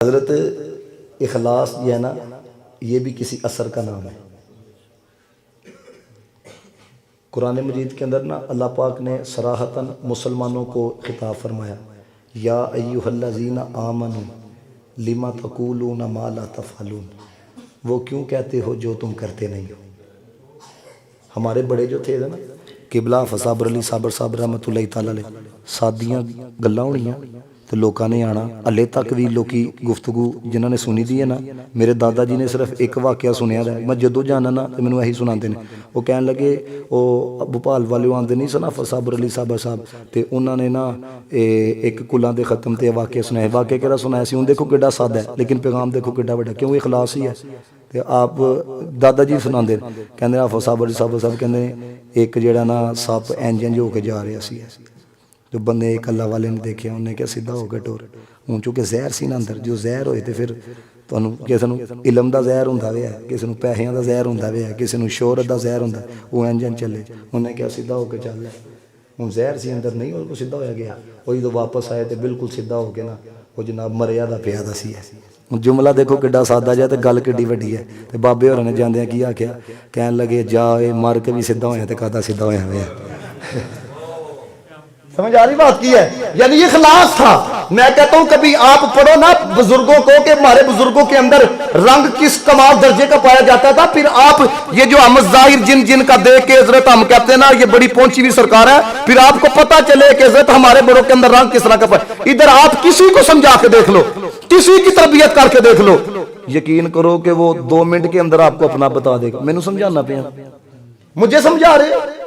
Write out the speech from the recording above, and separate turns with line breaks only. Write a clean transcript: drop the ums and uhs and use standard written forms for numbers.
हज़रत इखलास जो है ना, ये भी किसी असर का नाम है। कुरान मजीद के अंदर ना अल्लाह पाक ने सराहतन मुसलमानों को खिताब फरमाया, या अय्युहल्लज़ीना आमनू लिमा तक़ूलूना मा ला तफ़अलून, वो क्यों कहते हो जो तुम करते नहीं हो। हमारे बड़े जो थे ना किबला फसाबर अली साबर साहब रहमतुल्लाह तआला अलैह, सादियाँ गल्लां होनियां तो लोगों ने आना। हले तक भी लोग गुफ्तगू जिन्होंने सुनी दी है ना, मेरे दादा जी ने सिर्फ एक वाकया सुनिया है। मैं जदों जाना ना तो मैनू यही सुनाते हैं। वो कह लगे वो भोपाल वाले आते नहीं सना साबर अली साबर साहब, तो उन्होंने ना एक कुलों के खत्म से वाकया सुनाया। वाकया कि सुनाया सी, हूँ देखो किड्डा सादा है लेकिन पैगाम देखो किड्डा वड्डा, क्यों इखलास ही है। तो आप दादा जी सुनाते कहते हाफिज़ साबर अली साबर साहब कहते एक जड़ा ना सप इंज इंज होकर जा रहा सी, जो बंदे एक अल्लाह वाले ने देखे उन्हें क्या सीधा हो गया टोर। हूँ चूँकि जहर सी ना अंदर, जो जहर होए तो फिर तुहानूं किसी नूं इलम का जहर होंदा वे है, किसी नूं पैसिਆਂ का जहर होंदा वे है, किसी नूं शोहरत का जहर होंदा, वो इंज इंज चले। उन्हें क्या सीधा होकर चल रहा, हूँ जहर सी अंदर नहीं, वो सीधा होया गया। वो जो वापस आए तो बिल्कुल सीधा हो के ना वो जनाब मरिया दा पिया दा सी। जुमला देखो किड्डा सादा जा, तो गल किड्डी वड्डी है। तो बाबे होरां ने जांदे की आख्या, कहन लगे जा ये मर के भी सीधा होया तो कादा सीधा होया वे। समझ आ रही बात की है, यानी ये इखलास था। मैं कहता हूं कभी आप पढ़ो ना बुजुर्गों को कि हमारे बुजुर्गों के अंदर रंग किस कमाल दर्जे का पाया जाता था, फिर आप ये जो हम जाहिर जिन जिन का देख के हजरत हम कहते हैं ना ये बड़ी पहुंची हुई सरकार है, फिर आपको पता चले कि हजरत हमारे बड़ों के अंदर रंग किस तरह का पाया। इधर आप किसी को समझा के देख लो, किसी की तरबियत करके देख लो, यकीन करो कि वो 2 मिनट के अंदर आपको अपना बता देगा। मैनू समझाना पे, मुझे समझा रहे